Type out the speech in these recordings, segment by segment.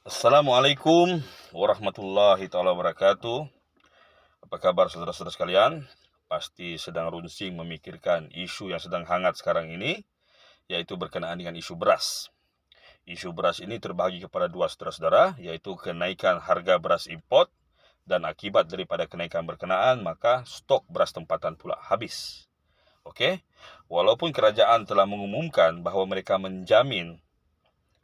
Assalamualaikum warahmatullahi taala wabarakatuh. Apa kabar saudara-saudara sekalian? Pasti sedang runsing memikirkan isu yang sedang hangat sekarang ini, yaitu berkenaan dengan isu beras. Isu beras ini terbagi kepada dua saudara-saudara, yaitu kenaikan harga beras import, dan akibat daripada kenaikan berkenaan, maka stok beras tempatan pula habis. Oke, walaupun kerajaan telah mengumumkan bahawa mereka menjamin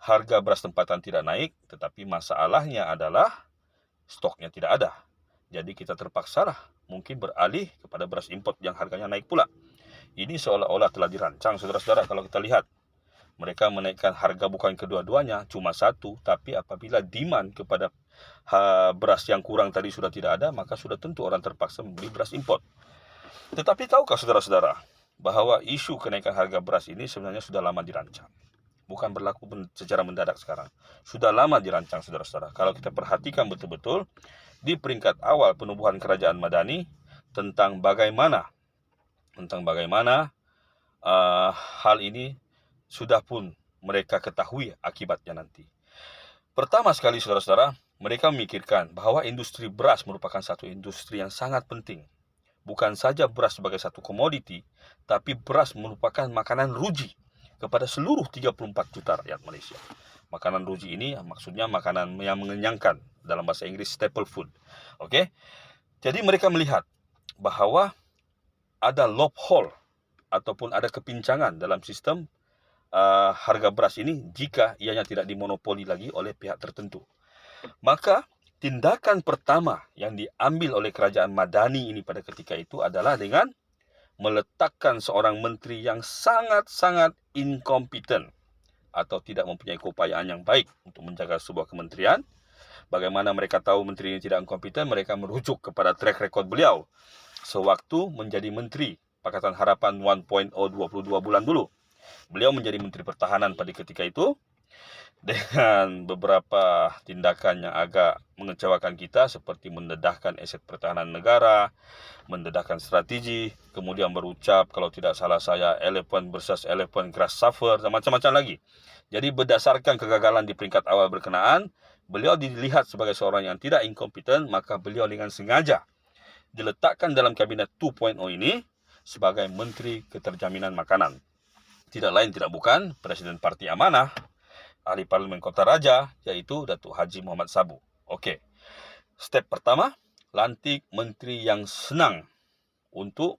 harga beras tempatan tidak naik, tetapi masalahnya adalah stoknya tidak ada. Jadi kita terpaksalah mungkin beralih kepada beras import yang harganya naik pula. Ini seolah-olah telah dirancang, saudara-saudara. Kalau kita lihat, mereka menaikkan harga bukan kedua-duanya, cuma satu. Tapi apabila demand kepada beras yang kurang tadi sudah tidak ada, maka sudah tentu orang terpaksa membeli beras import. Tetapi tahukah saudara-saudara bahwa isu kenaikan harga beras ini sebenarnya sudah lama dirancang? Bukan berlaku secara mendadak sekarang. Sudah lama dirancang, saudara-saudara. Kalau kita perhatikan betul-betul, di peringkat awal penubuhan kerajaan Madani, tentang bagaimana hal ini sudah pun mereka ketahui akibatnya nanti. Pertama sekali, saudara-saudara, mereka memikirkan bahwa industri beras merupakan satu industri yang sangat penting. Bukan saja beras sebagai satu komoditi, tapi beras merupakan makanan ruji kepada seluruh 34 juta rakyat Malaysia. Makanan ruji ini maksudnya makanan yang mengenyangkan, dalam bahasa Inggris staple food. Oke. Jadi mereka melihat bahwa ada loophole ataupun ada kepincangan dalam sistem harga beras ini jika ianya tidak dimonopoli lagi oleh pihak tertentu. Maka tindakan pertama yang diambil oleh kerajaan Madani ini pada ketika itu adalah dengan meletakkan seorang menteri yang sangat-sangat inkompeten atau tidak mempunyai keupayaan yang baik untuk menjaga sebuah kementerian. Bagaimana mereka tahu menteri ini tidak inkompeten? Mereka merujuk kepada track record beliau sewaktu menjadi menteri Pakatan Harapan 1.0 22 bulan dulu. Beliau menjadi menteri pertahanan pada ketika itu, dengan beberapa tindakan yang agak mengecewakan kita, seperti mendedahkan aset pertahanan negara, mendedahkan strategi, kemudian berucap, kalau tidak salah saya, elephant versus elephant grass suffer, dan macam-macam lagi. Jadi berdasarkan kegagalan di peringkat awal berkenaan, beliau dilihat sebagai seorang yang tidak inkompeten, maka beliau dengan sengaja diletakkan dalam kabinet 2.0 ini sebagai Menteri Keterjaminan Makanan. Tidak lain tidak bukan Presiden Parti Amanah, Ahli Parlimen Kota Raja, yaitu Datuk Haji Muhammad Sabu. Okey. Step pertama, lantik menteri yang senang untuk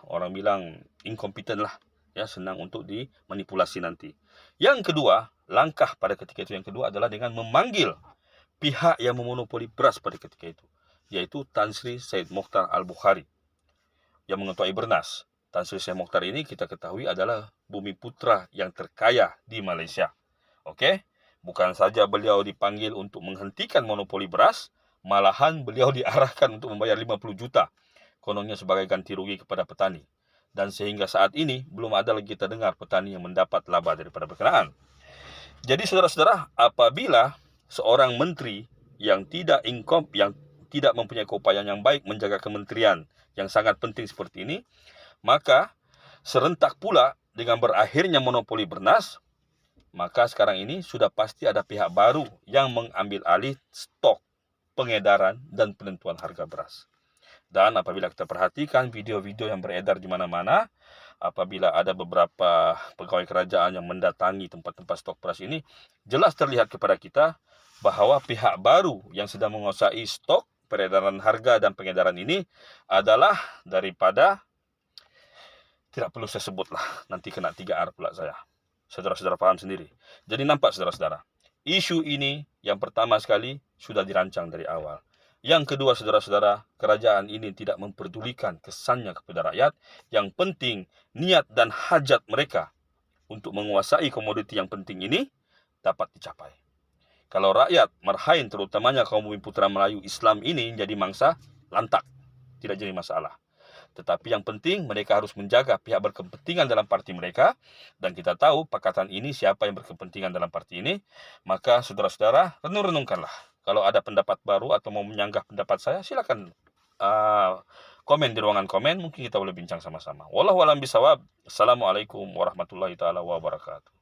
orang bilang inkompeten lah, ya, senang untuk dimanipulasi nanti. Yang kedua, langkah pada ketika itu yang kedua adalah dengan memanggil pihak yang memonopoli beras pada ketika itu, yaitu Tan Sri Syed Mokhtar Al-Bukhari yang mengetuai Bernas. Tan Sri Syed Mokhtar ini kita ketahui adalah bumi putra yang terkaya di Malaysia. Okey, bukan saja beliau dipanggil untuk menghentikan monopoli beras, malahan beliau diarahkan untuk membayar 50 juta kononnya sebagai ganti rugi kepada petani. Dan sehingga saat ini belum ada lagi kita dengar petani yang mendapat laba daripada berkenaan. Jadi saudara-saudara, apabila seorang menteri yang tidak mempunyai keupayaan yang baik menjaga kementerian yang sangat penting seperti ini, maka serentak pula dengan berakhirnya monopoli Bernas, maka sekarang ini sudah pasti ada pihak baru yang mengambil alih stok, pengedaran, dan penentuan harga beras. Dan apabila kita perhatikan video-video yang beredar di mana-mana, apabila ada beberapa pegawai kerajaan yang mendatangi tempat-tempat stok beras ini, jelas terlihat kepada kita bahawa pihak baru yang sedang menguasai stok, peredaran harga, dan pengedaran ini adalah daripada, tidak perlu saya sebutlah, nanti kena 3R pula saya. Saudara-saudara faham sendiri. Jadi nampak saudara-saudara, isu ini yang pertama sekali sudah dirancang dari awal. Yang kedua, saudara-saudara, kerajaan ini tidak memperdulikan kesannya kepada rakyat. Yang penting, niat dan hajat mereka untuk menguasai komoditi yang penting ini dapat dicapai. Kalau rakyat marhain, terutamanya kaum bumi putra Melayu Islam ini jadi mangsa, lantak, tidak jadi masalah. Tetapi yang penting mereka harus menjaga pihak berkepentingan dalam parti mereka. Dan kita tahu pakatan ini siapa yang berkepentingan dalam parti ini. Maka saudara-saudara, renung-renungkanlah. Kalau ada pendapat baru atau mau menyanggah pendapat saya, silakan komen di ruangan komen. Mungkin kita boleh bincang sama-sama. Wallahu a'lam bishawab. Assalamualaikum warahmatullahi taala wabarakatuh.